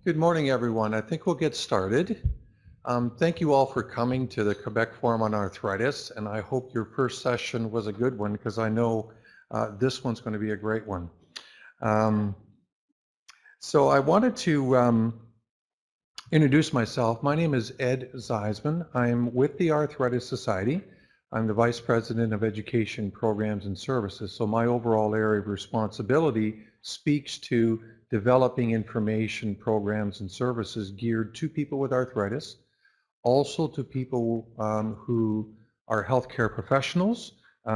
Good morning, everyone. I think we'll get started. Thank you all for coming to the Quebec Forum on Arthritis, and I hope your first session was a good one because I know this one's going to be a great one. So I wanted to introduce myself. My name is Ed Zeisman. I'm with the Arthritis Society. I'm the Vice President of Education Programs and Services. So my overall area of responsibility speaks to developing information programs and services geared to people with arthritis, also to people who are healthcare professionals,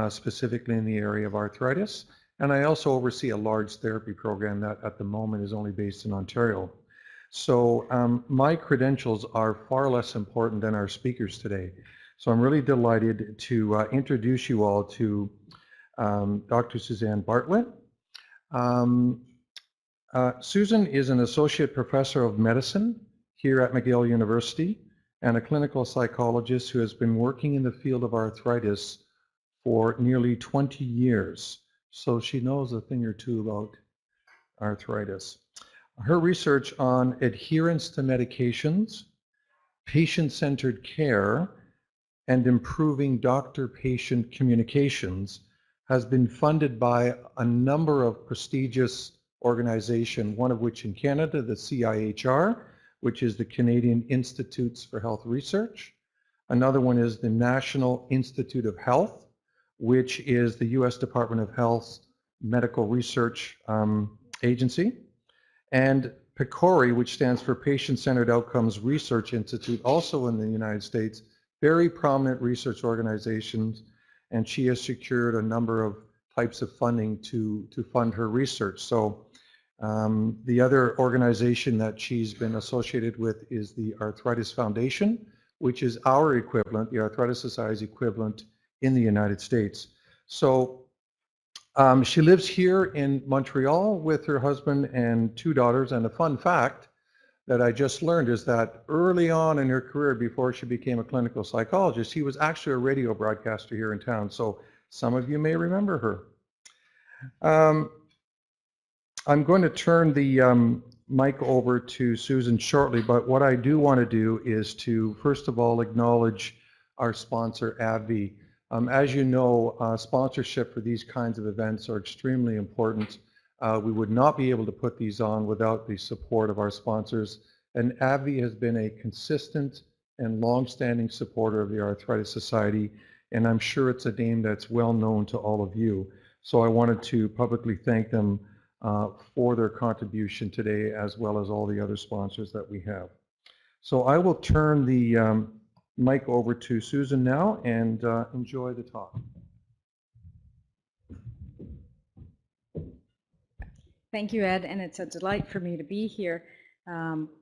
specifically in the area of arthritis. And I also oversee a large therapy program that at the moment is only based in Ontario. So my credentials are far less important than our speakers today. So I'm really delighted to introduce you all to Dr. Suzanne Bartlett. Susan is an associate professor of medicine here at McGill University and a clinical psychologist who has been working in the field of arthritis for nearly 20 years. So she knows a thing or two about arthritis. Her research on adherence to medications, patient-centered care, and improving doctor-patient communications has been funded by a number of prestigious organizations, one of which in Canada, the CIHR, which is the Canadian Institutes for Health Research. Another one is the National Institute of Health, which is the US Department of Health's medical research agency. And PCORI, which stands for Patient-Centered Outcomes Research Institute, also in the United States, very prominent research organizations, and she has secured a number of types of funding to fund her research. So the other organization that she's been associated with is the Arthritis Foundation, which is our equivalent, the Arthritis Society's equivalent in the United States. So she lives here in Montreal with her husband and two daughters, and a fun fact that I just learned is that early on in her career, before she became a clinical psychologist, she was actually a radio broadcaster here in town, so some of you may remember her. I'm going to turn the mic over to Susan shortly, but what I do want to do is to, first of all, acknowledge our sponsor, AbbVie. As you know, sponsorship for these kinds of events are extremely important. We would not be able to put these on without the support of our sponsors, and AbbVie has been a consistent and long-standing supporter of the Arthritis Society, and I'm sure it's a name that's well known to all of you. So I wanted to publicly thank them for their contribution today, as well as all the other sponsors that we have. So I will turn the mic over to Susan now and enjoy the talk. Thank you, Ed, and it's a delight for me to be here.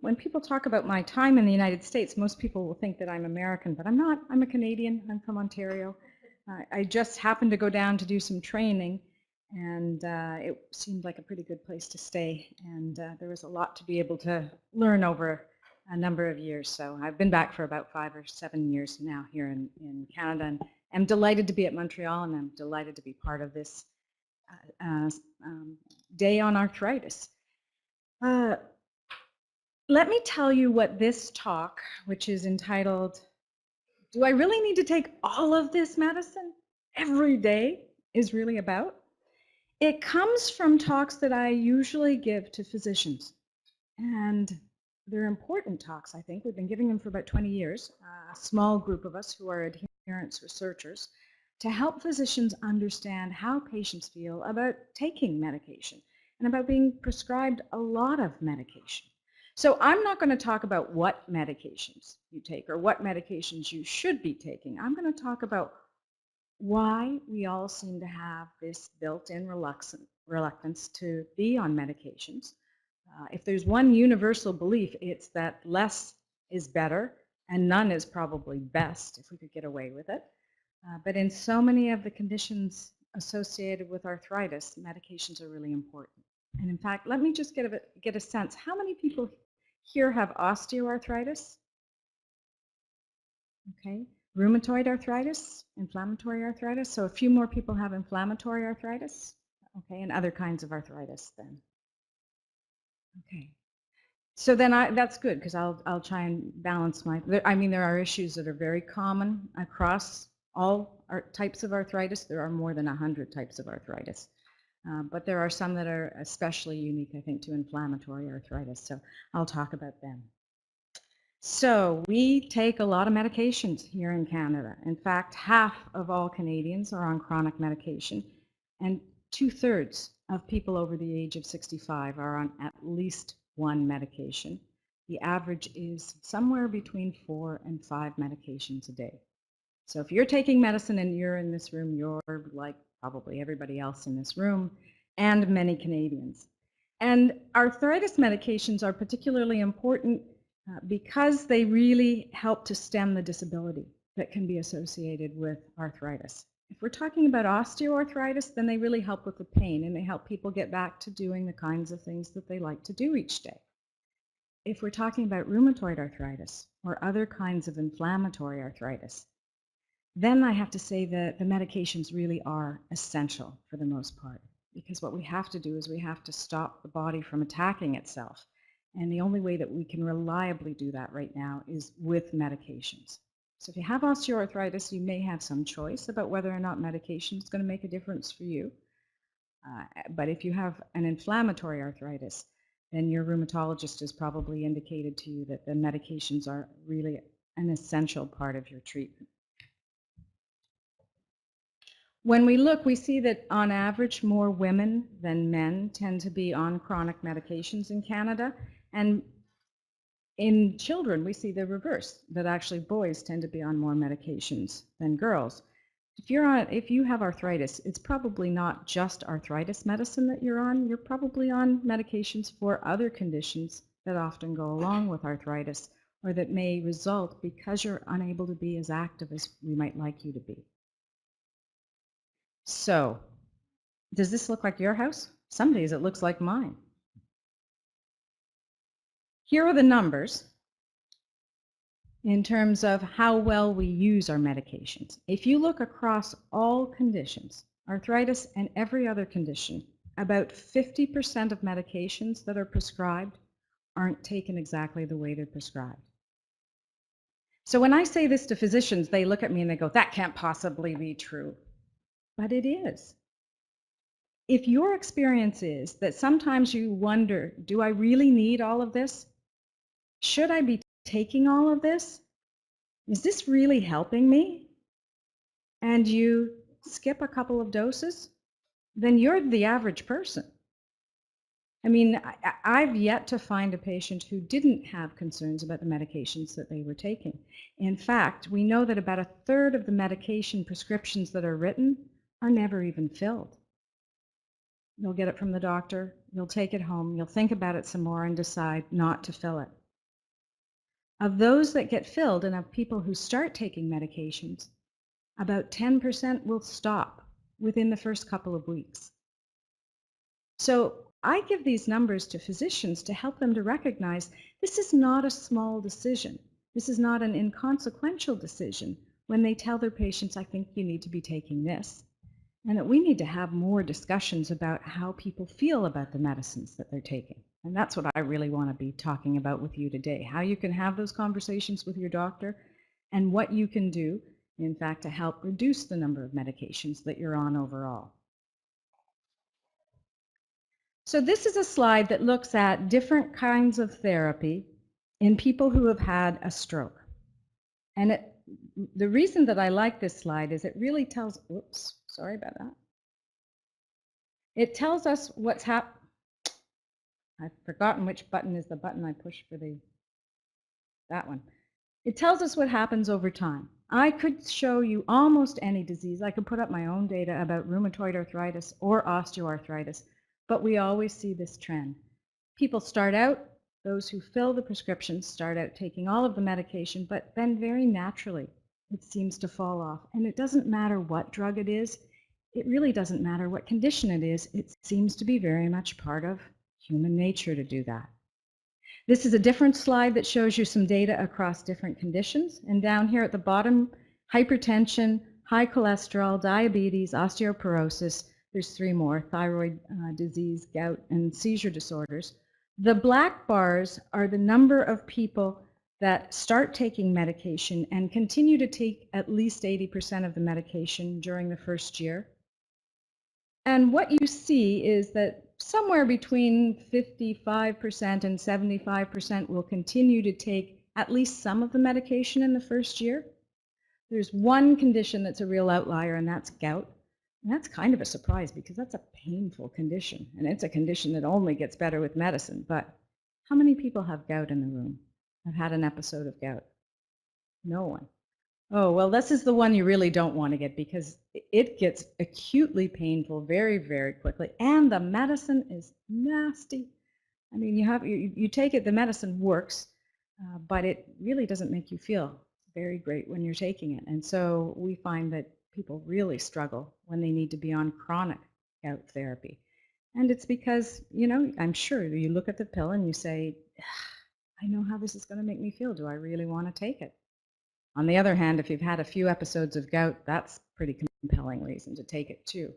When people talk about my time in the United States, most people will think that I'm American, but I'm not. I'm a Canadian. I'm from Ontario. I just happened to go down to do some training, and it seemed like a pretty good place to stay, and there was a lot to be able to learn over a number of years. So I've been back for about 5 or 7 years now here in Canada, and I'm delighted to be at Montreal, and I'm delighted to be part of this Day on Arthritis. Let me tell you what this talk, which is entitled, "Do I really need to take all of this medicine every day?" is really about. It comes from talks that I usually give to physicians, and they're important talks, I think. We've been giving them for about 20 years, a small group of us who are adherence researchers, to help physicians understand how patients feel about taking medication and about being prescribed a lot of medication. So I'm not going to talk about what medications you take or what medications you should be taking. I'm going to talk about why we all seem to have this built-in reluctance to be on medications. If there's one universal belief, it's that less is better and none is probably best, if we could get away with it. But in so many of the conditions associated with arthritis, medications are really important. And in fact, let me just get a sense. How many people here have osteoarthritis? Okay. Rheumatoid arthritis, inflammatory arthritis. So a few more people have inflammatory arthritis. Okay, and other kinds of arthritis then. Okay. So then that's good, because I'll try and balance I mean, there are issues that are very common across all types of arthritis. There are more than 100 types of arthritis. But there are some that are especially unique, I think, to inflammatory arthritis. So I'll talk about them. So we take a lot of medications here in Canada. In fact, half of all Canadians are on chronic medication, and 2/3 of people over the age of 65 are on at least one medication. The average is somewhere between 4 and 5 medications a day. So if you're taking medicine and you're in this room, you're like probably everybody else in this room and many Canadians. And arthritis medications are particularly important because they really help to stem the disability that can be associated with arthritis. If we're talking about osteoarthritis, then they really help with the pain, and they help people get back to doing the kinds of things that they like to do each day. If we're talking about rheumatoid arthritis or other kinds of inflammatory arthritis, then I have to say that the medications really are essential for the most part, because what we have to do is we have to stop the body from attacking itself. And the only way that we can reliably do that right now is with medications. So if you have osteoarthritis, you may have some choice about whether or not medication is going to make a difference for you. But if you have an inflammatory arthritis, then your rheumatologist has probably indicated to you that the medications are really an essential part of your treatment. When we look, we see that on average, more women than men tend to be on chronic medications in Canada. And in children, we see the reverse, that actually boys tend to be on more medications than girls. If you have arthritis, it's probably not just arthritis medicine that you're on. You're probably on medications for other conditions that often go along with arthritis, or that may result because you're unable to be as active as we might like you to be. So, does this look like your house? Some days it looks like mine. Here are the numbers in terms of how well we use our medications. If you look across all conditions, arthritis and every other condition, about 50% of medications that are prescribed aren't taken exactly the way they're prescribed. So when I say this to physicians, they look at me and they go, that can't possibly be true. But it is. If your experience is that sometimes you wonder, do I really need all of this? Should I be taking all of this? Is this really helping me? And you skip a couple of doses, then you're the average person. I mean, I've yet to find a patient who didn't have concerns about the medications that they were taking. In fact, we know that about 1/3 of the medication prescriptions that are written are never even filled. You'll get it from the doctor, you'll take it home, you'll think about it some more and decide not to fill it. Of those that get filled and of people who start taking medications, about 10% will stop within the first couple of weeks. So I give these numbers to physicians to help them to recognize this is not a small decision. This is not an inconsequential decision when they tell their patients, I think you need to be taking this. And that we need to have more discussions about how people feel about the medicines that they're taking. And that's what I really want to be talking about with you today, how you can have those conversations with your doctor and what you can do, in fact, to help reduce the number of medications that you're on overall. So this is a slide that looks at different kinds of therapy in people who have had a stroke. And the reason that I like this slide is it really tells, oops, sorry about that. It tells us what's happened. I've forgotten which button is the button I push for that one. It tells us what happens over time. I could show you almost any disease. I could put up my own data about rheumatoid arthritis or osteoarthritis, but we always see this trend. People start out, those who fill the prescriptions start out taking all of the medication, but then very naturally it seems to fall off. And it doesn't matter what drug it is. It really doesn't matter what condition it is. It seems to be very much part of human nature to do that. This is a different slide that shows you some data across different conditions. And down here at the bottom, hypertension, high cholesterol, diabetes, osteoporosis, there's 3 more, thyroid disease, gout, and seizure disorders. The black bars are the number of people that start taking medication and continue to take at least 80% of the medication during the first year. And what you see is that somewhere between 55% and 75% will continue to take at least some of the medication in the first year. There's one condition that's a real outlier, and that's gout. And that's kind of a surprise because that's a painful condition, and it's a condition that only gets better with medicine. But how many people have gout in the room? Have had an episode of gout? No one. Oh, well, this is the one you really don't want to get because it gets acutely painful very, very quickly, and the medicine is nasty. I mean, you take it, the medicine works, but it really doesn't make you feel very great when you're taking it. And so we find that people really struggle when they need to be on chronic gout therapy. And it's because, I'm sure you look at the pill and you say, I know how this is going to make me feel. Do I really want to take it? On the other hand, if you've had a few episodes of gout, that's pretty compelling reason to take it too.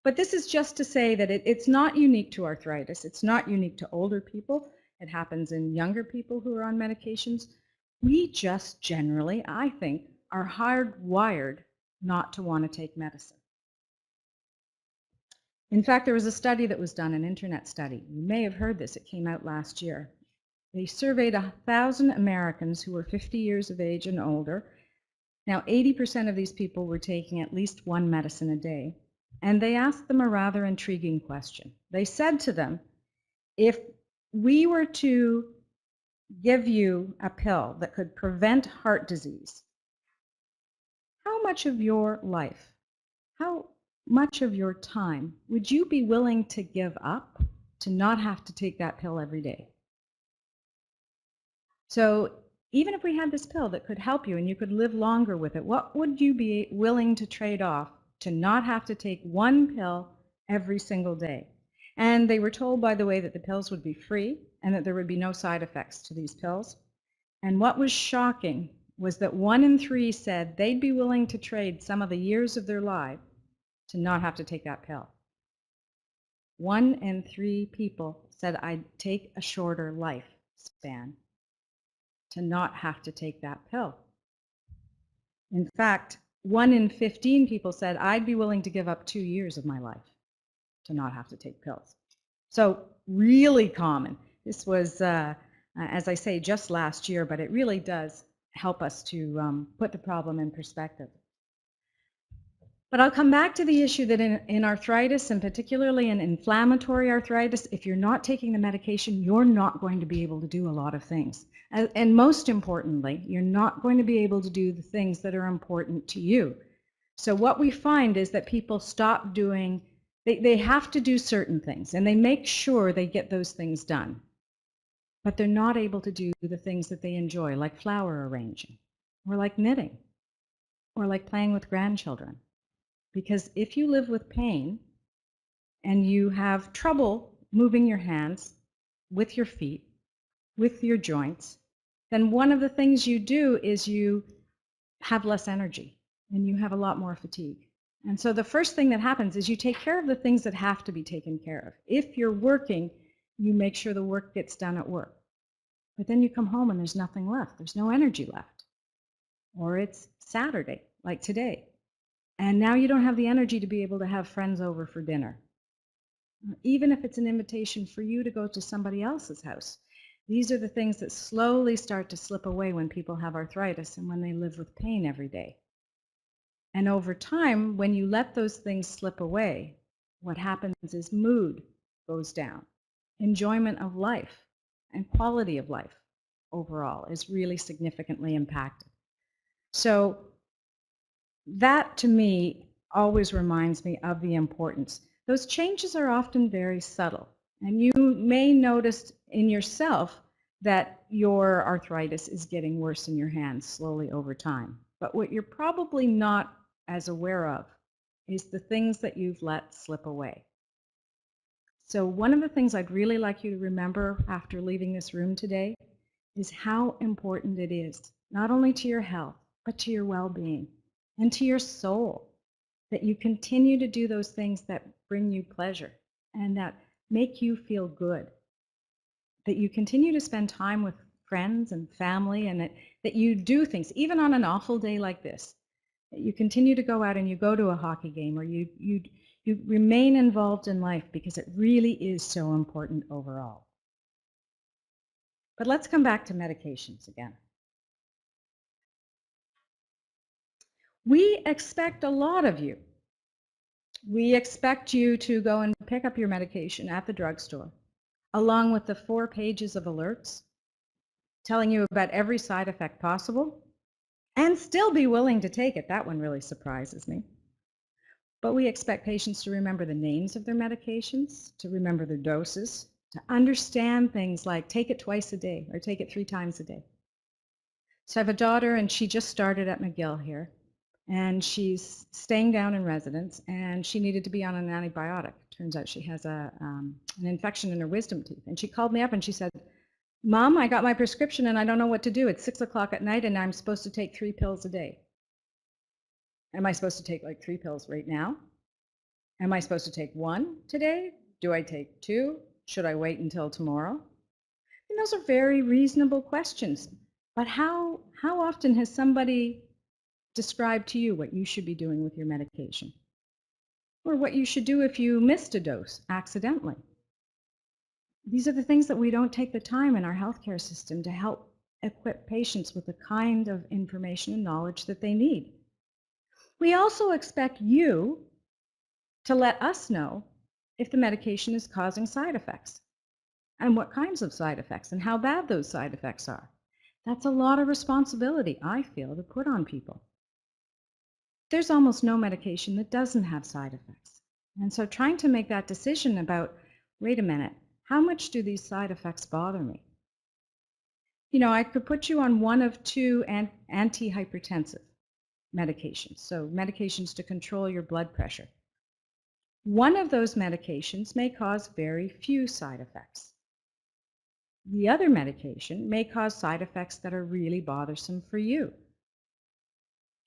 But this is just to say that it's not unique to arthritis. It's not unique to older people. It happens in younger people who are on medications. We just generally, I think, are hardwired not to want to take medicine. In fact, there was a study that was done, an internet study. You may have heard this. It came out last year. They surveyed 1,000 Americans who were 50 years of age and older. Now, 80% of these people were taking at least one medicine a day. And they asked them a rather intriguing question. They said to them, if we were to give you a pill that could prevent heart disease, how much of your life, how much of your time would you be willing to give up to not have to take that pill every day? So even if we had this pill that could help you and you could live longer with it, what would you be willing to trade off to not have to take one pill every single day? And they were told, by the way, that the pills would be free and that there would be no side effects to these pills. And what was shocking was that 1 in 3 said they'd be willing to trade some of the years of their life to not have to take that pill. 1 in 3 people said, I'd take a shorter lifespan to not have to take that pill. In fact, 1 in 15 people said, I'd be willing to give up 2 years of my life to not have to take pills. So really common. This was, as I say, just last year, but it really does help us to put the problem in perspective. But I'll come back to the issue that in arthritis, and particularly in inflammatory arthritis, if you're not taking the medication, you're not going to be able to do a lot of things. And most importantly, you're not going to be able to do the things that are important to you. So what we find is that people stop doing, they have to do certain things, and they make sure they get those things done. But they're not able to do the things that they enjoy, like flower arranging, or like knitting, or like playing with grandchildren. Because if you live with pain and you have trouble moving your hands with your feet, with your joints, then one of the things you do is you have less energy and you have a lot more fatigue. And so the first thing that happens is you take care of the things that have to be taken care of. If you're working, you make sure the work gets done at work. But then you come home and there's nothing left. There's no energy left. Or it's Saturday, like today. And now you don't have the energy to be able to have friends over for dinner. Even if it's an invitation for you to go to somebody else's house. These are the things that slowly start to slip away when people have arthritis and when they live with pain every day. And over time, when you let those things slip away, what happens is mood goes down. Enjoyment of life and quality of life overall is really significantly impacted. So that, to me, always reminds me of the importance. Those changes are often very subtle, and you may notice in yourself that your arthritis is getting worse in your hands slowly over time. But what you're probably not as aware of is the things that you've let slip away. So one of the things I'd really like you to remember after leaving this room today is how important it is, not only to your health, but to your well-being. And to your soul, that you continue to do those things that bring you pleasure and that make you feel good. that you continue to spend time with friends and family, and that you do things, even on an awful day like this, that you continue to go out and you go to a hockey game, or you remain involved in life, because it really is so important overall. But let's come back to medications again. We expect a lot of you. We expect you to go and pick up your medication at the drugstore, along with the 4 pages of alerts telling you about every side effect possible, and still be willing to take it. That one really surprises me. But we expect patients to remember the names of their medications, to remember their doses, to understand things like take it twice a day or take it 3 times a day. So I have a daughter, and she just started at McGill here, and she's staying down in residence, and she needed to be on an antibiotic. Turns out she has an infection in her wisdom teeth. And she called me up and she said, "Mom, I got my prescription and I don't know what to do. It's 6 o'clock at night and I'm supposed to take 3 pills a day. Am I supposed to take like 3 pills right now? Am I supposed to take 1 today? Do I take 2? Should I wait until tomorrow?" And those are very reasonable questions. But how often has somebody described to you what you should be doing with your medication? Or what you should do if you missed a dose accidentally? These are the things that we don't take the time in our healthcare system to help equip patients with the kind of information and knowledge that they need. We also expect you to let us know if the medication is causing side effects, and what kinds of side effects, and how bad those side effects are. That's a lot of responsibility, I feel, to put on people. There's almost no medication that doesn't have side effects. And so trying to make that decision about, wait a minute, how much do these side effects bother me? You know, I could put you on one of 2 antihypertensive medications, so medications to control your blood pressure. One of those medications may cause very few side effects. The other medication may cause side effects that are really bothersome for you.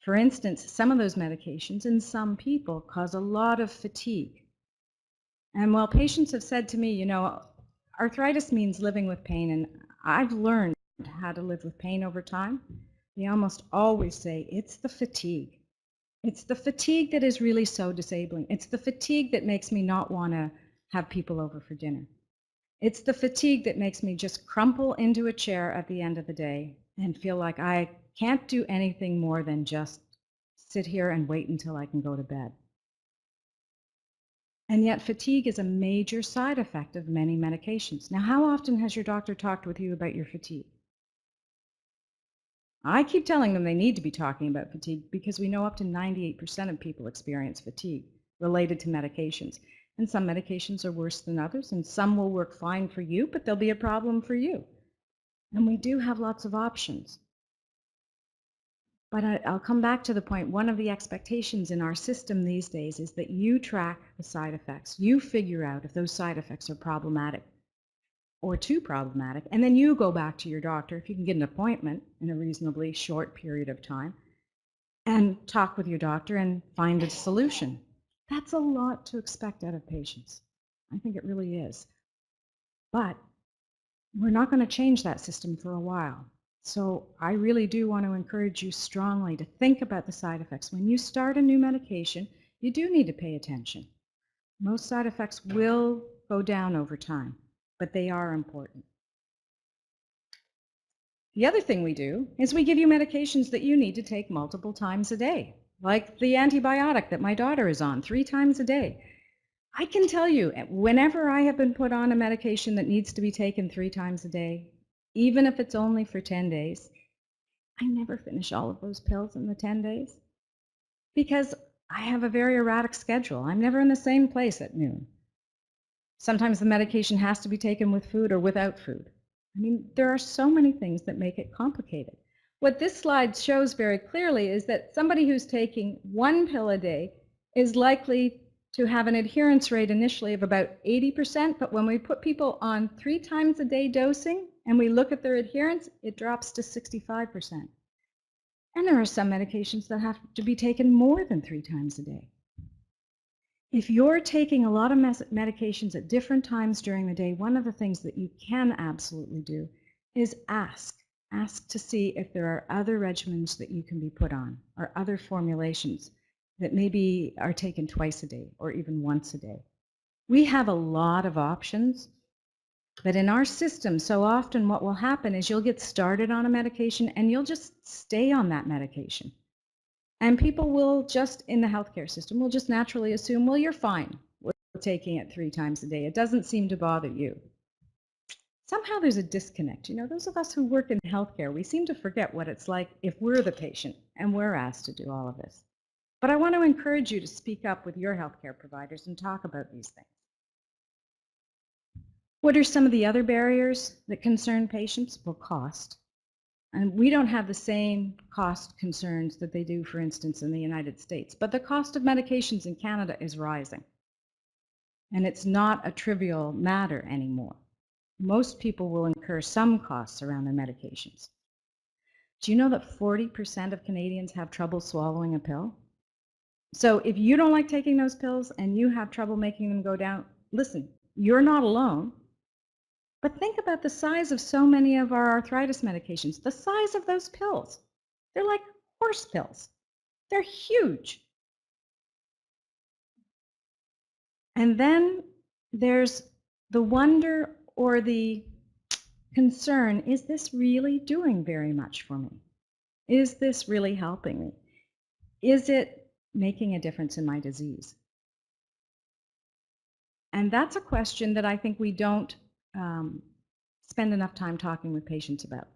For instance, some of those medications in some people cause a lot of fatigue. And while patients have said to me, you know, arthritis means living with pain, and I've learned how to live with pain over time, they almost always say it's the fatigue. It's the fatigue that is really so disabling. It's the fatigue that makes me not want to have people over for dinner. It's the fatigue that makes me just crumple into a chair at the end of the day and feel like I can't do anything more than just sit here and wait until I can go to bed. And yet fatigue is a major side effect of many medications. Now, how often has your doctor talked with you about your fatigue? I keep telling them they need to be talking about fatigue, because we know up to 98% of people experience fatigue related to medications. And some medications are worse than others, and some will work fine for you, but they'll be a problem for you. And we do have lots of options. But I'll come back to the point, one of the expectations in our system these days is that you track the side effects. You figure out if those side effects are problematic or too problematic, and then you go back to your doctor, if you can get an appointment in a reasonably short period of time, and talk with your doctor and find a solution. That's a lot to expect out of patients. I think it really is. But we're not going to change that system for a while. So I really do want to encourage you strongly to think about the side effects. When you start a new medication, you do need to pay attention. Most side effects will go down over time, but they are important. The other thing we do is we give you medications that you need to take multiple times a day, like the antibiotic that my daughter is on 3 times a day. I can tell you, whenever I have been put on a medication that needs to be taken 3 times a day, even if it's only for 10 days, I never finish all of those pills in the 10 days because I have a very erratic schedule. I'm never in the same place at noon. Sometimes the medication has to be taken with food or without food. I mean, there are so many things that make it complicated. What this slide shows very clearly is that somebody who's taking 1 pill a day is likely to have an adherence rate initially of about 80%, but when we put people on 3 times a day dosing and we look at their adherence, it drops to 65%. And there are some medications that have to be taken more than 3 times a day. If you're taking a lot of medications at different times during the day, one of the things that you can absolutely do is ask. Ask to see if there are other regimens that you can be put on or other formulations that maybe are taken twice a day or even once a day. We have a lot of options, but in our system, so often what will happen is you'll get started on a medication and you'll just stay on that medication. And people will just, in the healthcare system, will just naturally assume, well, you're fine with taking it 3 times a day. It doesn't seem to bother you. Somehow there's a disconnect. You know, those of us who work in healthcare, we seem to forget what it's like if we're the patient and we're asked to do all of this. But I want to encourage you to speak up with your healthcare providers and talk about these things. What are some of the other barriers that concern patients? Well, cost. And we don't have the same cost concerns that they do, for instance, in the United States. But the cost of medications in Canada is rising. And it's not a trivial matter anymore. Most people will incur some costs around their medications. Do you know that 40% of Canadians have trouble swallowing a pill? So if you don't like taking those pills and you have trouble making them go down, listen, you're not alone. But think about the size of so many of our arthritis medications, the size of those pills. They're like horse pills. They're huge. And then there's the wonder or the concern, is this really doing very much for me? Is this really helping me? Is it making a difference in my disease? And that's a question that I think we don't spend enough time talking with patients about.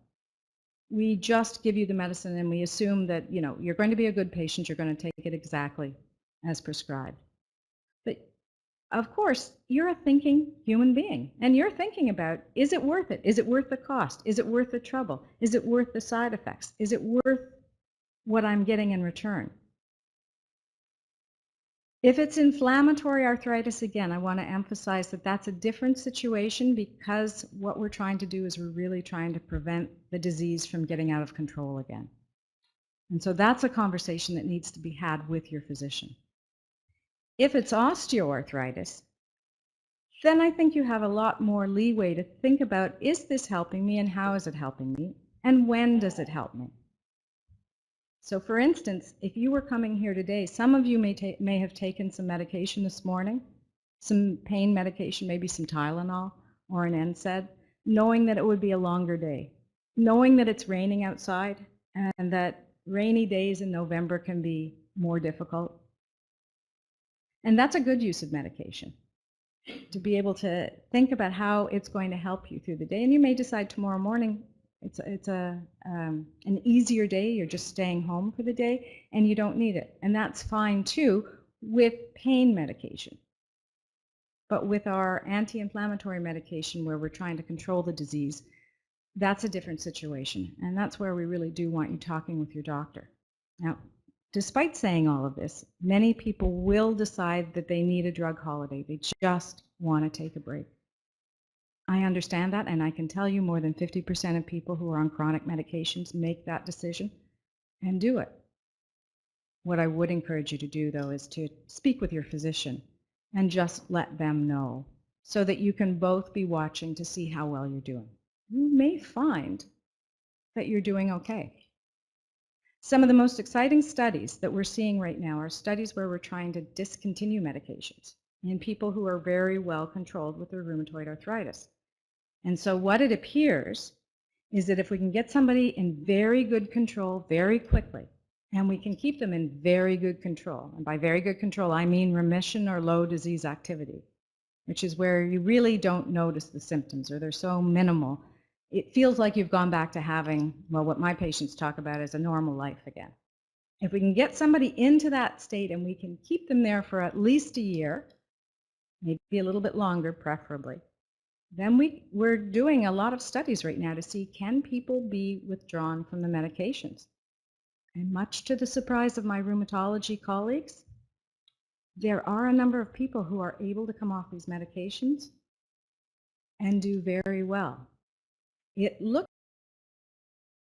We just give you the medicine and we assume that, you know, you're going to be a good patient, you're going to take it exactly as prescribed. But of course, you're a thinking human being and you're thinking about, is it worth it? Is it worth the cost? Is it worth the trouble? Is it worth the side effects? Is it worth what I'm getting in return? If it's inflammatory arthritis, again, I want to emphasize that that's a different situation because what we're trying to do is we're really trying to prevent the disease from getting out of control again. And so that's a conversation that needs to be had with your physician. If it's osteoarthritis, then I think you have a lot more leeway to think about, is this helping me and how is it helping me and when does it help me? So for instance, if you were coming here today, some of you may have taken some medication this morning, some pain medication, maybe some Tylenol or an NSAID, knowing that it would be a longer day, knowing that it's raining outside and that rainy days in November can be more difficult. And that's a good use of medication, to be able to think about how it's going to help you through the day. And you may decide tomorrow morning, it's an easier day, you're just staying home for the day and you don't need it. And that's fine too with pain medication. But with our anti-inflammatory medication where we're trying to control the disease, that's a different situation. And that's where we really do want you talking with your doctor. Now, despite saying all of this, many people will decide that they need a drug holiday. They just want to take a break. I understand that, and I can tell you more than 50% of people who are on chronic medications make that decision and do it. What I would encourage you to do, though, is to speak with your physician and just let them know so that you can both be watching to see how well you're doing. You may find that you're doing okay. Some of the most exciting studies that we're seeing right now are studies where we're trying to discontinue medications in people who are very well controlled with their rheumatoid arthritis. And so what it appears is that if we can get somebody in very good control very quickly, and we can keep them in very good control, and by very good control I mean remission or low disease activity, which is where you really don't notice the symptoms or they're so minimal, it feels like you've gone back to having, well, what my patients talk about as a normal life again. If we can get somebody into that state and we can keep them there for at least a year, maybe a little bit longer preferably, then we're doing a lot of studies right now to see, can people be withdrawn from the medications? And much to the surprise of my rheumatology colleagues, there are a number of people who are able to come off these medications and do very well. It looks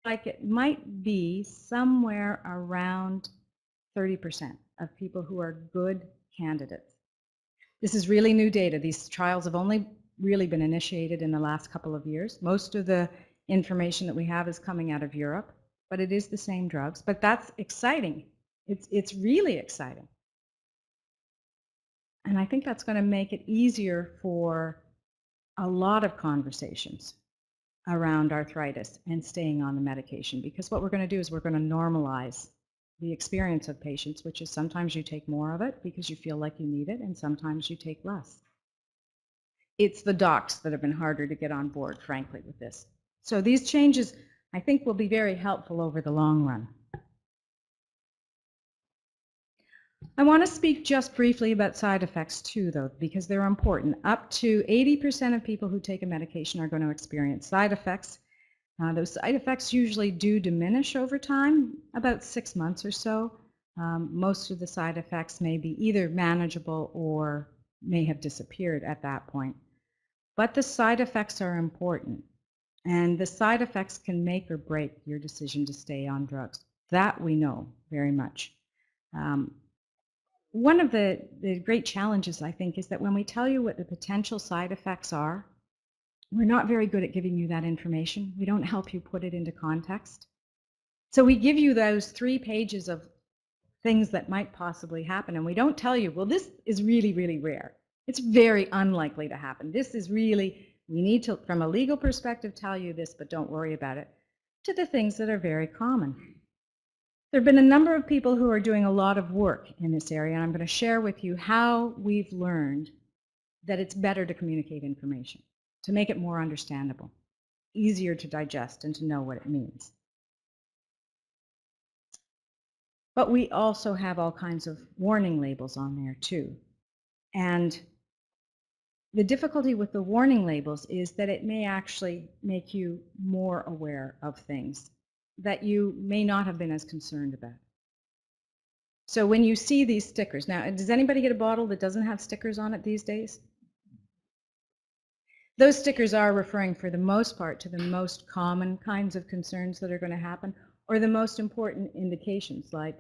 like it might be somewhere around 30% of people who are good candidates This is really new data. These trials have only really been initiated in the last couple of years. Most of the information that we have is coming out of Europe, but it is the same drugs. But that's exciting. It's really exciting. And I think that's going to make it easier for a lot of conversations around arthritis and staying on the medication, because what we're going to do is we're going to normalize the experience of patients, which is sometimes you take more of it because you feel like you need it, and sometimes you take less. It's the docs that have been harder to get on board, frankly, with this. So these changes, I think, will be very helpful over the long run. I want to speak just briefly about side effects too, though, because they're important. Up to 80% of people who take a medication are going to experience side effects. Those side effects usually do diminish over time, about 6 months or so. Most of the side effects may be either manageable or may have disappeared at that point. But the side effects are important, and the side effects can make or break your decision to stay on drugs. That we know very much. One of the great challenges, I think, is that when we tell you what the potential side effects are, we're not very good at giving you that information. We don't help you put it into context. So we give you those 3 pages of things that might possibly happen, and we don't tell you, well, this is really, really rare. It's very unlikely to happen. This is really, we need to, from a legal perspective, tell you this, but don't worry about it, to the things that are very common. There have been a number of people who are doing a lot of work in this area, and I'm going to share with you how we've learned that it's better to communicate information, to make it more understandable, easier to digest, and to know what it means. But we also have all kinds of warning labels on there too. And the difficulty with the warning labels is that it may actually make you more aware of things that you may not have been as concerned about. So when you see these stickers, now, does anybody get a bottle that doesn't have stickers on it these days? Those stickers are referring, for the most part, to the most common kinds of concerns that are going to happen, or the most important indications, like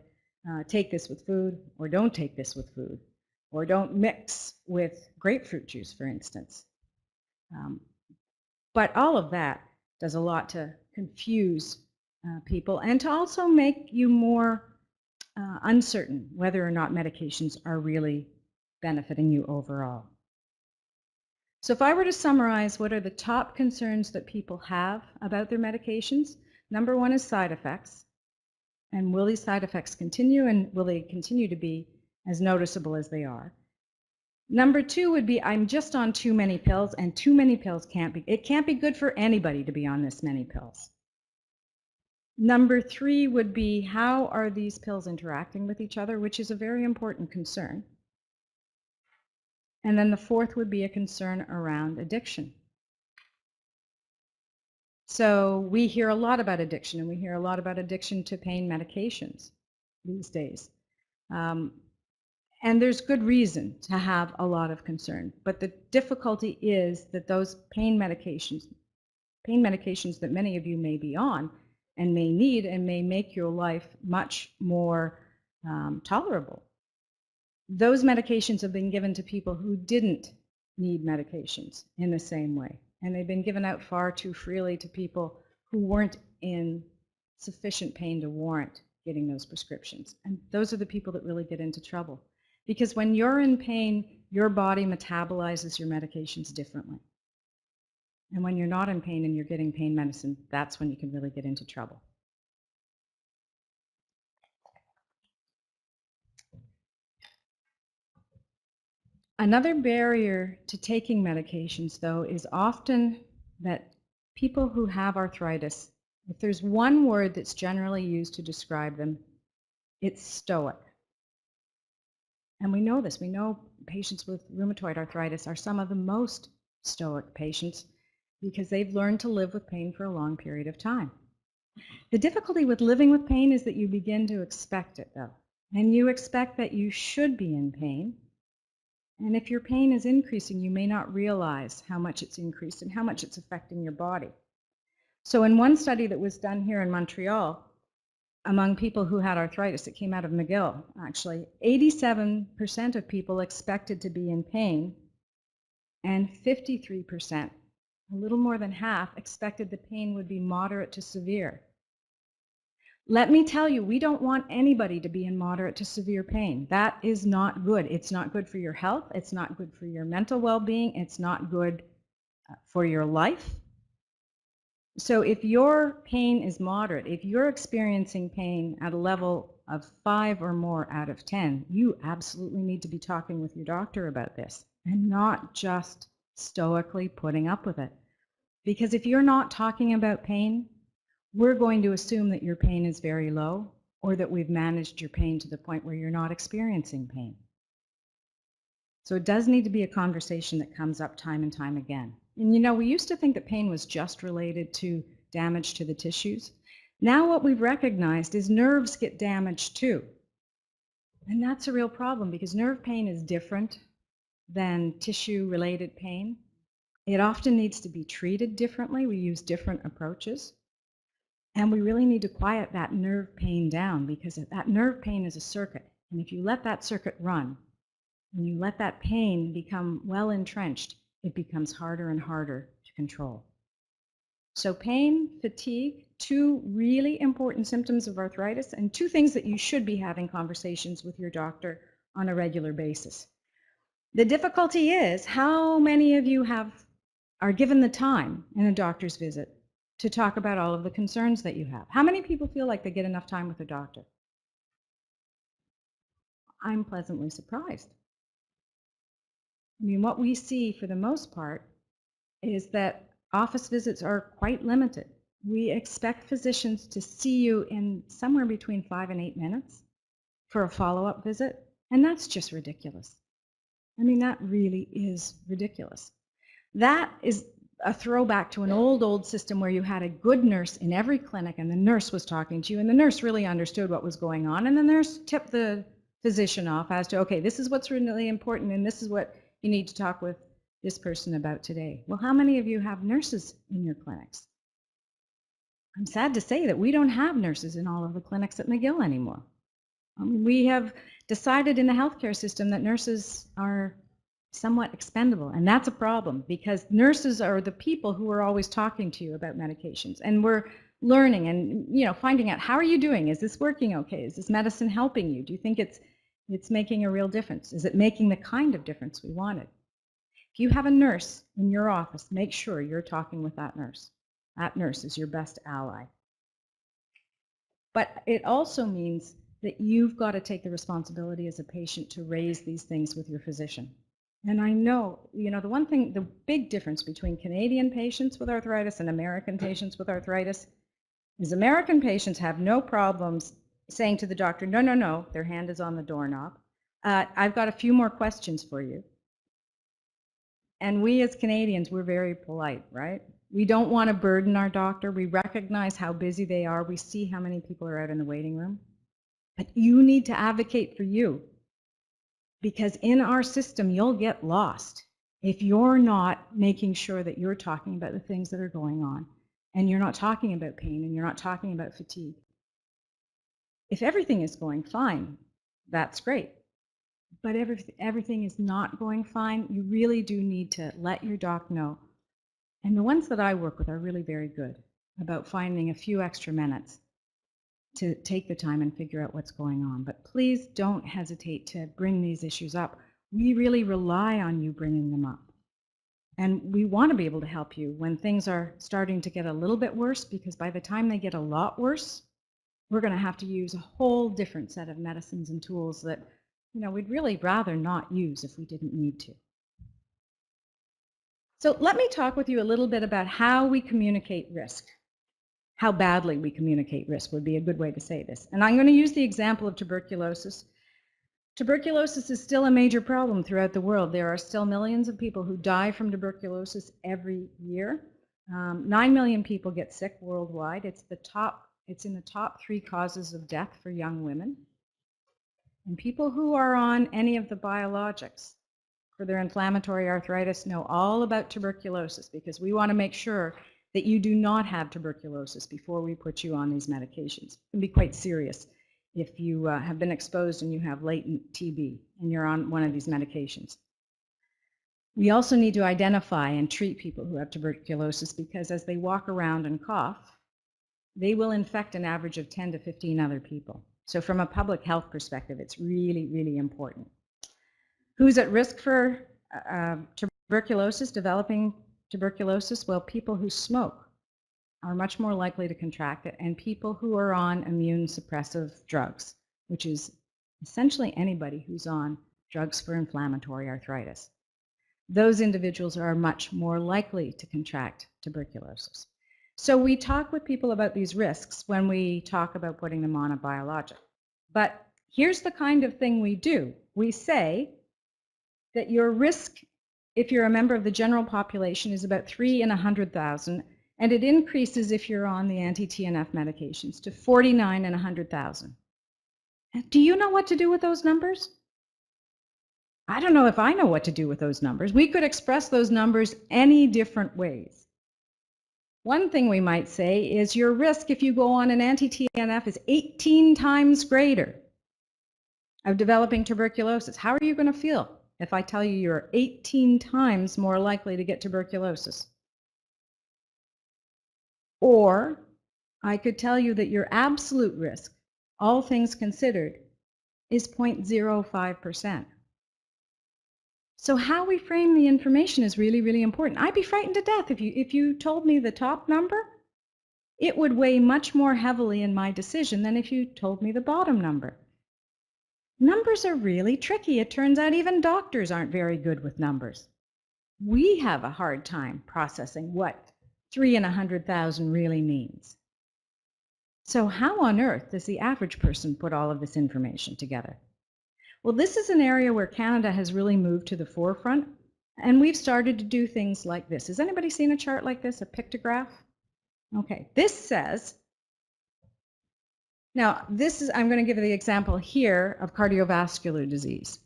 take this with food, or don't take this with food, or don't mix with grapefruit juice, for instance. But all of that does a lot to confuse people, and to also make you more uncertain whether or not medications are really benefiting you overall. So if I were to summarize what are the top concerns that people have about their medications, number 1 is side effects. And will these side effects continue, and will they continue to be as noticeable as they are? Number 2 would be, I'm just on too many pills, and too many pills it can't be good for anybody to be on this many pills. Number 3 would be, how are these pills interacting with each other, which is a very important concern. And then the 4th would be a concern around addiction. So we hear a lot about addiction, and we hear a lot about addiction to pain medications these days. And there's good reason to have a lot of concern. But the difficulty is that those pain medications that many of you may be on and may need and may make your life much more tolerable. Those medications have been given to people who didn't need medications in the same way. And they've been given out far too freely to people who weren't in sufficient pain to warrant getting those prescriptions. And those are the people that really get into trouble. Because when you're in pain, your body metabolizes your medications differently. And when you're not in pain and you're getting pain medicine, that's when you can really get into trouble. Another barrier to taking medications, though, is often that people who have arthritis, if there's one word that's generally used to describe them, it's stoic. And we know this. We know patients with rheumatoid arthritis are some of the most stoic patients because they've learned to live with pain for a long period of time. The difficulty with living with pain is that you begin to expect it, though. And you expect that you should be in pain. And if your pain is increasing, you may not realize how much it's increased and how much it's affecting your body. So in one study that was done here in Montreal, among people who had arthritis. It came out of McGill, actually. 87% of people expected to be in pain, and 53%, a little more than half, expected the pain would be moderate to severe. Let me tell you, we don't want anybody to be in moderate to severe pain. That is not good. It's not good for your health. It's not good for your mental well-being. It's not good for your life. So if your pain is moderate, if you're experiencing pain at a level of 5 or more out of 10, you absolutely need to be talking with your doctor about this and not just stoically putting up with it. Because if you're not talking about pain, we're going to assume that your pain is very low or that we've managed your pain to the point where you're not experiencing pain. So it does need to be a conversation that comes up time and time again. And you know, we used to think that pain was just related to damage to the tissues. Now what we've recognized is nerves get damaged too. And that's a real problem because nerve pain is different than tissue-related pain. It often needs to be treated differently. We use different approaches. And we really need to quiet that nerve pain down because that nerve pain is a circuit. And if you let that circuit run, and you let that pain become well entrenched, it becomes harder and harder to control. So pain, fatigue, 2 really important symptoms of arthritis and 2 things that you should be having conversations with your doctor on a regular basis. The difficulty is how many of you are given the time in a doctor's visit to talk about all of the concerns that you have. How many people feel like they get enough time with a doctor? I'm pleasantly surprised. I mean, what we see for the most part is that office visits are quite limited. We expect physicians to see you in somewhere between 5 and 8 minutes for a follow-up visit, and that's just ridiculous. I mean, that really is ridiculous. That is a throwback to an old system where you had a good nurse in every clinic and the nurse was talking to you and the nurse really understood what was going on and the nurse tipped the physician off as to, okay, this is what's really important and this is what you need to talk with this person about today. Well, how many of you have nurses in your clinics? I'm sad to say that we don't have nurses in all of the clinics at McGill anymore. I mean, we have decided in the healthcare system that nurses are somewhat expendable, and that's a problem because nurses are the people who are always talking to you about medications, and we're learning and finding out, how are you doing? Is this working okay? Is this medicine helping you? Do you think it's making a real difference? Is it making the kind of difference we wanted? If you have a nurse in your office, make sure you're talking with that nurse. That nurse is your best ally. But it also means that you've got to take the responsibility as a patient to raise these things with your physician. And I know, the big difference between Canadian patients with arthritis and American patients with arthritis is American patients have no problems saying to the doctor, no, their hand is on the doorknob. I've got a few more questions for you. And we as Canadians, we're very polite, right? We don't want to burden our doctor. We recognize how busy they are. We see how many people are out in the waiting room. But you need to advocate for you. Because in our system, you'll get lost if you're not making sure that you're talking about the things that are going on, and you're not talking about pain, and you're not talking about fatigue. If everything is going fine, that's great. But everything is not going fine, you really do need to let your doc know. And the ones that I work with are really very good about finding a few extra minutes to take the time and figure out what's going on. But please don't hesitate to bring these issues up. We really rely on you bringing them up. And we want to be able to help you when things are starting to get a little bit worse, because by the time they get a lot worse, we're going to have to use a whole different set of medicines and tools that, we'd really rather not use if we didn't need to. So let me talk with you a little bit about how we communicate risk. How badly we communicate risk would be a good way to say this. And I'm going to use the example of tuberculosis. Tuberculosis is still a major problem throughout the world. There are still millions of people who die from tuberculosis every year. 9 million people get sick worldwide. It's in the top 3 causes of death for young women. And people who are on any of the biologics for their inflammatory arthritis know all about tuberculosis, because we want to make sure that you do not have tuberculosis before we put you on these medications. It can be quite serious if you have been exposed and you have latent TB and you're on one of these medications. We also need to identify and treat people who have tuberculosis because as they walk around and cough, they will infect an average of 10 to 15 other people. So from a public health perspective, it's really, really important. Who's at risk for tuberculosis, developing tuberculosis? Well, people who smoke are much more likely to contract it, and people who are on immune suppressive drugs, which is essentially anybody who's on drugs for inflammatory arthritis. Those individuals are much more likely to contract tuberculosis. So we talk with people about these risks when we talk about putting them on a biologic. But here's the kind of thing we do. We say that your risk, if you're a member of the general population, is about 3 in 100,000, and it increases if you're on the anti-TNF medications to 49 in 100,000. Do you know what to do with those numbers? I don't know if I know what to do with those numbers. We could express those numbers any different ways. One thing we might say is your risk if you go on an anti-TNF is 18 times greater of developing tuberculosis. How are you going to feel if I tell you you're 18 times more likely to get tuberculosis? Or I could tell you that your absolute risk, all things considered, is 0.05%. So how we frame the information is really, really important. I'd be frightened to death if you told me the top number. It would weigh much more heavily in my decision than if you told me the bottom number. Numbers are really tricky. It turns out even doctors aren't very good with numbers. We have a hard time processing what 3 in 100,000 really means. So how on earth does the average person put all of this information together? Well, this is an area where Canada has really moved to the forefront, and we've started to do things like this. Has anybody seen a chart like this, a pictograph? Okay, this says, now this is, I'm going to give you the example here of cardiovascular disease.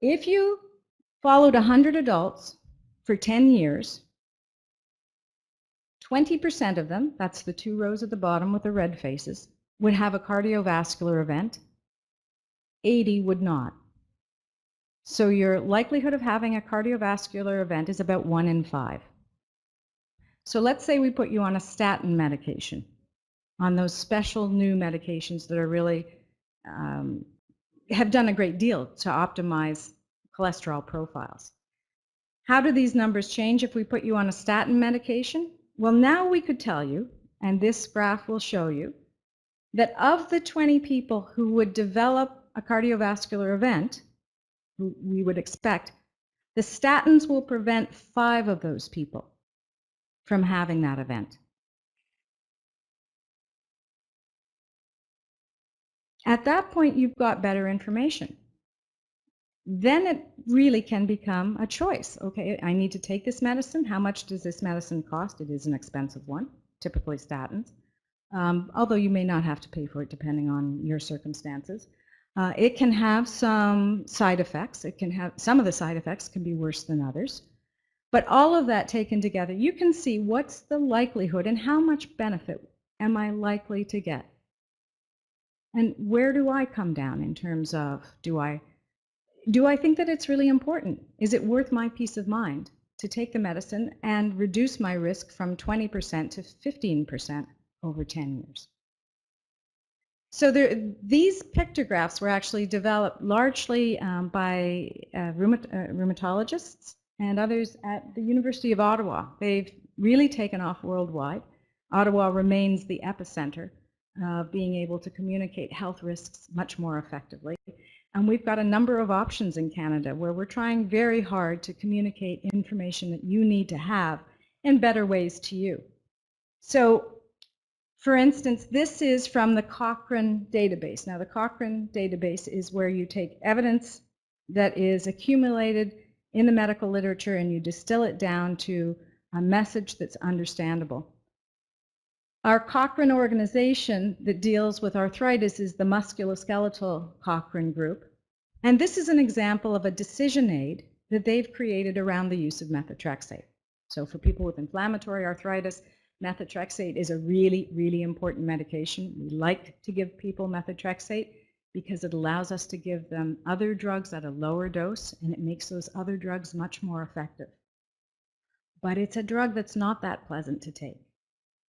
If you followed 100 adults for 10 years, 20% of them, that's the 2 rows at the bottom with the red faces, would have a cardiovascular event. 80 would not. So your likelihood of having a cardiovascular event is about 1 in 5. So let's say we put you on a statin medication, on those special new medications that are really, have done a great deal to optimize cholesterol profiles. How do these numbers change if we put you on a statin medication? Well, now we could tell you, and this graph will show you, that of the 20 people who would develop a cardiovascular event, who we would expect, the statins will prevent 5 of those people from having that event. At that point, you've got better information. Then it really can become a choice. Okay, I need to take this medicine. How much does this medicine cost? It is an expensive one, typically statins, although you may not have to pay for it depending on your circumstances. It can have some side effects. It can have, some of the side effects can be worse than others. But all of that taken together, you can see what's the likelihood and how much benefit am I likely to get. And where do I come down in terms of, do I think that it's really important? Is it worth my peace of mind to take the medicine and reduce my risk from 20% to 15% over 10 years? So these pictographs were actually developed largely by rheumatologists and others at the University of Ottawa. They've really taken off worldwide. Ottawa remains the epicenter of being able to communicate health risks much more effectively. And we've got a number of options in Canada where we're trying very hard to communicate information that you need to have in better ways to you. So, for instance, this is from the Cochrane database. Now, the Cochrane database is where you take evidence that is accumulated in the medical literature and you distill it down to a message that's understandable. Our Cochrane organization that deals with arthritis is the Musculoskeletal Cochrane Group. And this is an example of a decision aid that they've created around the use of methotrexate. So for people with inflammatory arthritis, methotrexate is a really, really important medication. We like to give people methotrexate because it allows us to give them other drugs at a lower dose, and it makes those other drugs much more effective. But it's a drug that's not that pleasant to take.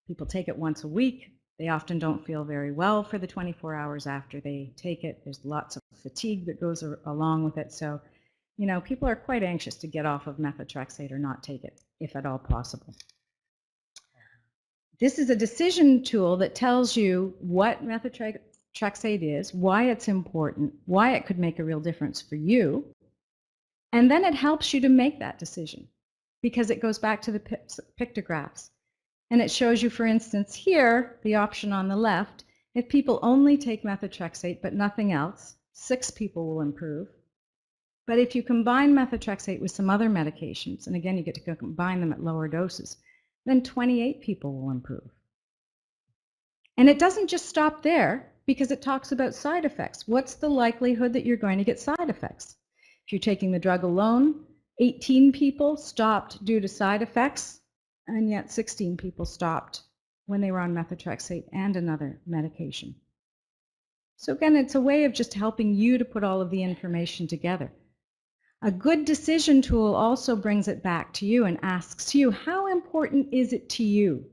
People take it once a week. They often don't feel very well for the 24 hours after they take it. There's lots of fatigue that goes along with it. So, you know, people are quite anxious to get off of methotrexate or not take it, if at all possible. This is a decision tool that tells you what methotrexate is, why it's important, why it could make a real difference for you, and then it helps you to make that decision because it goes back to the pictographs. And it shows you, for instance, here, the option on the left, if people only take methotrexate but nothing else, 6 people will improve. But if you combine methotrexate with some other medications, and again, you get to combine them at lower doses, then 28 people will improve. And it doesn't just stop there because it talks about side effects. What's the likelihood that you're going to get side effects? If you're taking the drug alone, 18 people stopped due to side effects, and yet 16 people stopped when they were on methotrexate and another medication. So again, it's a way of just helping you to put all of the information together. A good decision tool also brings it back to you and asks you, how important is it to you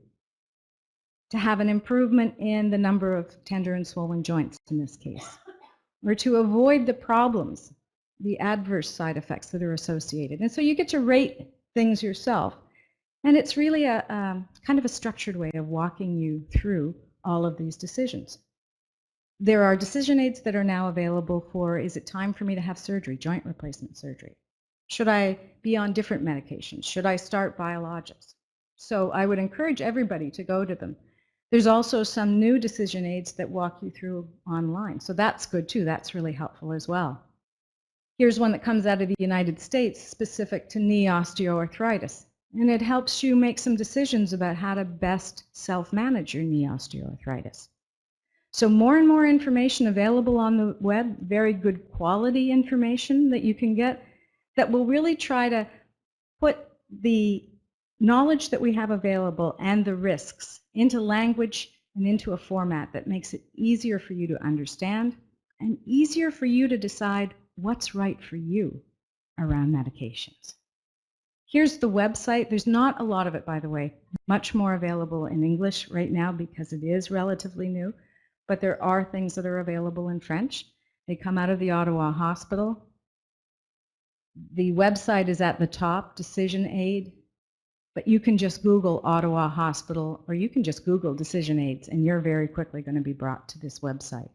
to have an improvement in the number of tender and swollen joints in this case, or to avoid the problems, the adverse side effects that are associated? And so you get to rate things yourself. And it's really a kind of a structured way of walking you through all of these decisions. There are decision aids that are now available for, is it time for me to have surgery, joint replacement surgery? Should I be on different medications? Should I start biologics? So I would encourage everybody to go to them. There's also some new decision aids that walk you through online. So that's good too. That's really helpful as well. Here's one that comes out of the United States specific to knee osteoarthritis. And it helps you make some decisions about how to best self-manage your knee osteoarthritis. So more and more information available on the web, very good quality information that you can get that will really try to put the knowledge that we have available and the risks into language and into a format that makes it easier for you to understand and easier for you to decide what's right for you around medications. Here's the website. There's not a lot of it, by the way. Much more available in English right now because it is relatively new. But there are things that are available in French. They come out of the Ottawa Hospital. The website is at the top, Decision Aid. But you can just Google Ottawa Hospital, or you can just Google decision aids, and you're very quickly going to be brought to this website.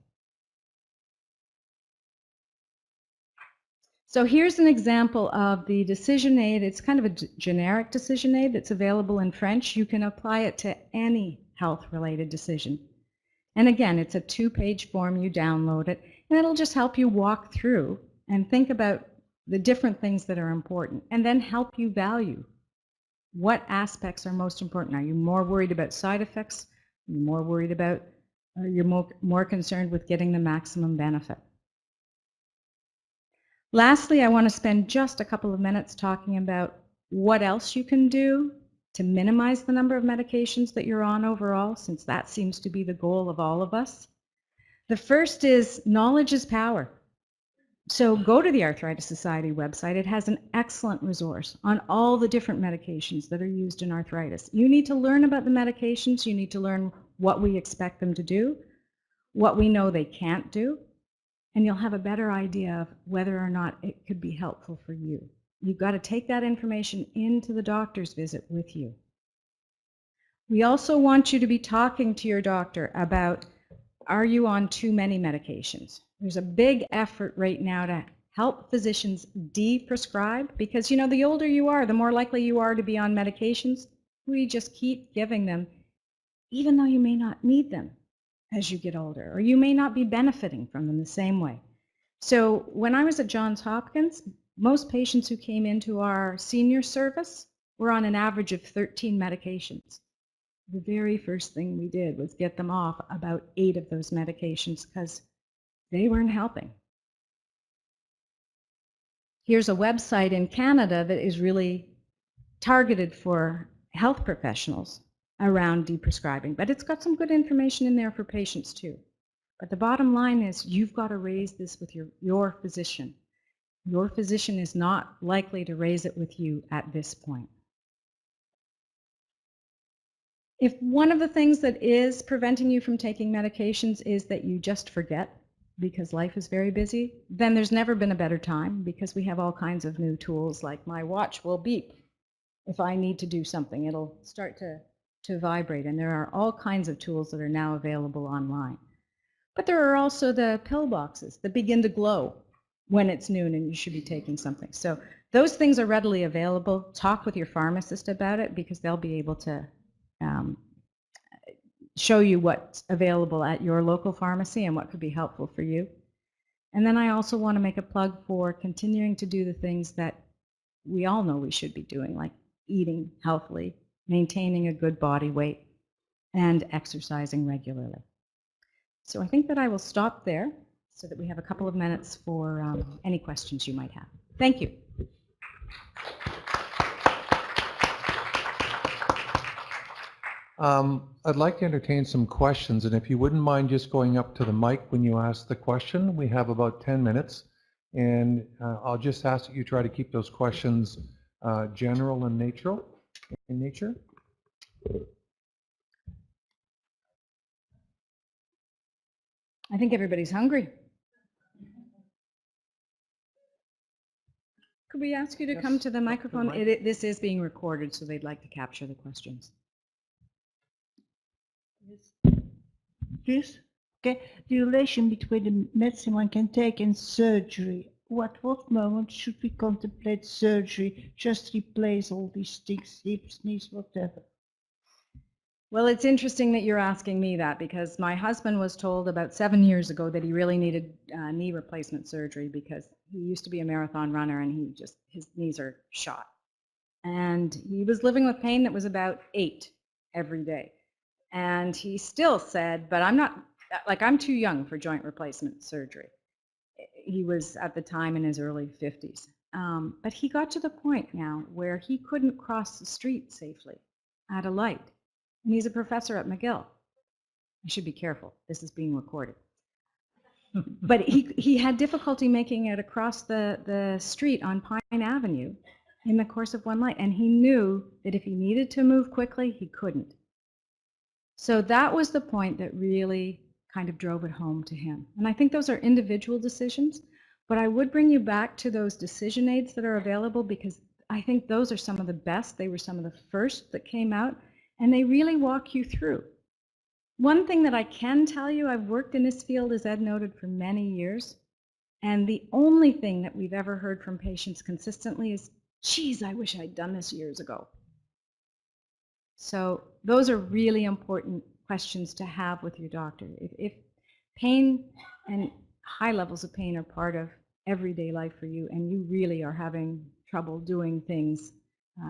So here's an example of the decision aid. It's kind of a generic decision aid that's available in French. You can apply it to any health-related decision. And again, it's a 2-page form. You download it, and it'll just help you walk through and think about the different things that are important, and then help you value what aspects are most important. Are you more worried about side effects? Are you more worried about, or you're more concerned with getting the maximum benefit? Lastly, I want to spend just a couple of minutes talking about what else you can do to minimize the number of medications that you're on overall, since that seems to be the goal of all of us. The first is knowledge is power. So go to the Arthritis Society website. It has an excellent resource on all the different medications that are used in arthritis. You need to learn about the medications. You need to learn what we expect them to do, what we know they can't do, and you'll have a better idea of whether or not it could be helpful for you. You've got to take that information into the doctor's visit with you. We also want you to be talking to your doctor about, are you on too many medications? There's a big effort right now to help physicians de-prescribe, because you know, the older you are, the more likely you are to be on medications. We just keep giving them, even though you may not need them as you get older, or you may not be benefiting from them the same way. So when I was at Johns Hopkins, most patients who came into our senior service were on an average of 13 medications. The very first thing we did was get them off about 8 of those medications because they weren't helping. Here's a website in Canada that is really targeted for health professionals around deprescribing, but it's got some good information in there for patients too. But the bottom line is you've got to raise this with your physician. Your physician is not likely to raise it with you at this point. If one of the things that is preventing you from taking medications is that you just forget because life is very busy, then there's never been a better time because we have all kinds of new tools like my watch will beep. If I need to do something, it'll start to vibrate, and there are all kinds of tools that are now available online. But there are also the pill boxes that begin to glow when it's noon and you should be taking something. So those things are readily available. Talk with your pharmacist about it because they'll be able to show you what's available at your local pharmacy and what could be helpful for you. And then I also want to make a plug for continuing to do the things that we all know we should be doing, like eating healthily, maintaining a good body weight, and exercising regularly. So I think that I will stop there so that we have a couple of minutes for any questions you might have. Thank you. I'd like to entertain some questions, and if you wouldn't mind just going up to the mic when you ask the question. We have about 10 minutes, and I'll just ask that you try to keep those questions general and natural in nature. I think everybody's hungry. Could we ask you to come to the microphone? This is being recorded, so they'd like to capture the questions. Yes. Okay. The relation between the medicine one can take and surgery. What moment should we contemplate surgery? Just replace all these things, hips, knees, whatever. Well, it's interesting that you're asking me that because my husband was told about 7 years ago that he really needed knee replacement surgery because he used to be a marathon runner and his knees are shot. And he was living with pain that was about 8 every day. And he still said, but I'm too young for joint replacement surgery. He was at the time in his early 50s. But he got to the point now where he couldn't cross the street safely at a light. And he's a professor at McGill. I should be careful. This is being recorded. But he had difficulty making it across the street on Pine Avenue in the course of one light. And he knew that if he needed to move quickly, he couldn't. So that was the point that really kind of drove it home to him. And I think those are individual decisions, but I would bring you back to those decision aids that are available because I think those are some of the best. They were some of the first that came out, and they really walk you through. One thing that I can tell you, I've worked in this field, as Ed noted, for many years, and the only thing that we've ever heard from patients consistently is, geez, I wish I'd done this years ago. So those are really important questions to have with your doctor. If pain and high levels of pain are part of everyday life for you and you really are having trouble doing things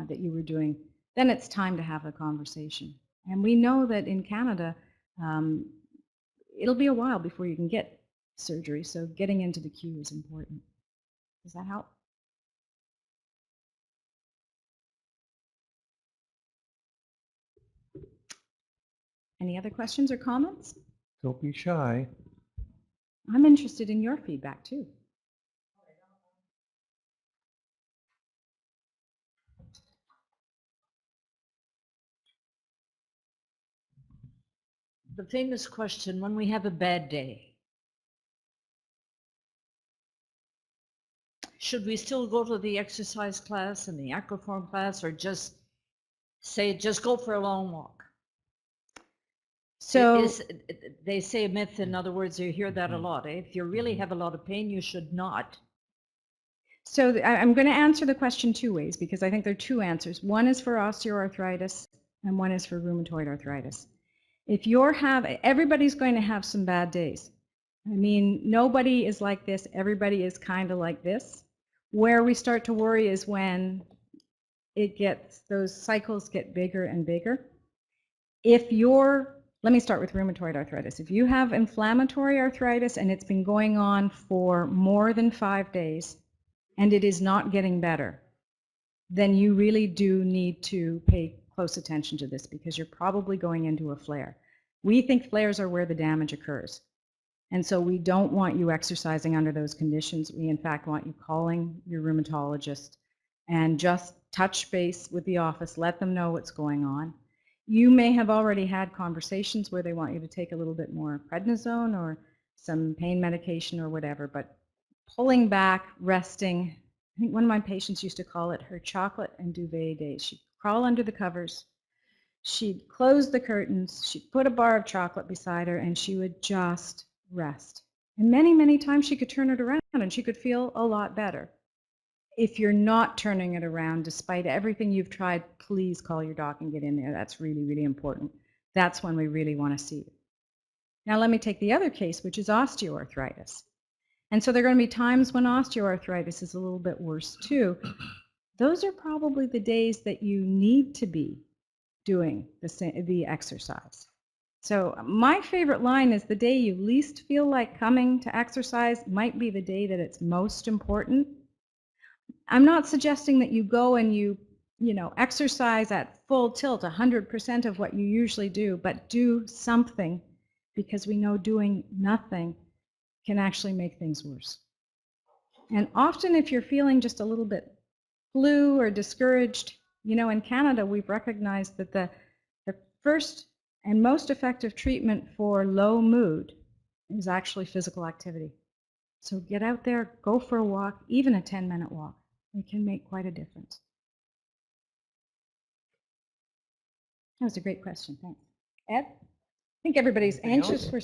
that you were doing, then it's time to have a conversation. And we know that in Canada, it'll be a while before you can get surgery, so getting into the queue is important. Does that help? Any other questions or comments? Don't be shy. I'm interested in your feedback too. The famous question, when we have a bad day, should we still go to the exercise class and the aquaform class or just go for a long walk? So they say a myth, in other words, you hear that a lot. If you really have a lot of pain, you should not. So I'm going to answer the question two ways because I think there are two answers. One is for osteoarthritis and one is for rheumatoid arthritis. If everybody's going to have some bad days. I mean, nobody is like this. Everybody is kind of like this. Where we start to worry is when those cycles get bigger and bigger. Let me start with rheumatoid arthritis. If you have inflammatory arthritis and it's been going on for more than 5 days and it is not getting better, then you really do need to pay close attention to this because you're probably going into a flare. We think flares are where the damage occurs. And so we don't want you exercising under those conditions. We in fact want you calling your rheumatologist and just touch base with the office, let them know what's going on. You may have already had conversations where they want you to take a little bit more prednisone or some pain medication or whatever, but pulling back, resting. I think one of my patients used to call it her chocolate and duvet days. She'd crawl under the covers, she'd close the curtains, she'd put a bar of chocolate beside her, and she would just rest. And many, many times she could turn it around and she could feel a lot better. If you're not turning it around, despite everything you've tried, please call your doc and get in there. That's really, really important. That's when we really want to see you. Now let me take the other case, which is osteoarthritis. And so there are going to be times when osteoarthritis is a little bit worse too. Those are probably the days that you need to be doing the exercise. So my favorite line is the day you least feel like coming to exercise might be the day that it's most important. I'm not suggesting that you go and you exercise at full tilt, 100% of what you usually do, but do something, because we know doing nothing can actually make things worse. And often if you're feeling just a little bit blue or discouraged, in Canada we've recognized that the first and most effective treatment for low mood is actually physical activity. So get out there, go for a walk, even a 10-minute walk. It can make quite a difference. That was a great question, thanks. Ed? I think everybody's Anything anxious else? for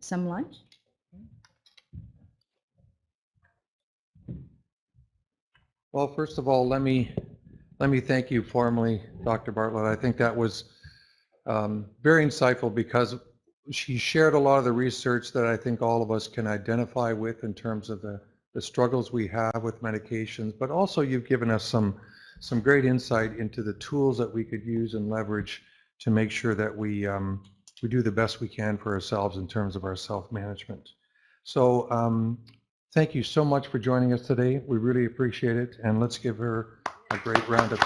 some lunch. Well, first of all, let me thank you formally, Dr. Bartlett. I think that was very insightful because she shared a lot of the research that I think all of us can identify with in terms of the struggles we have with medications, but also you've given us some great insight into the tools that we could use and leverage to make sure that we do the best we can for ourselves in terms of our self-management. So thank you so much for joining us today. We really appreciate it, and let's give her a great round of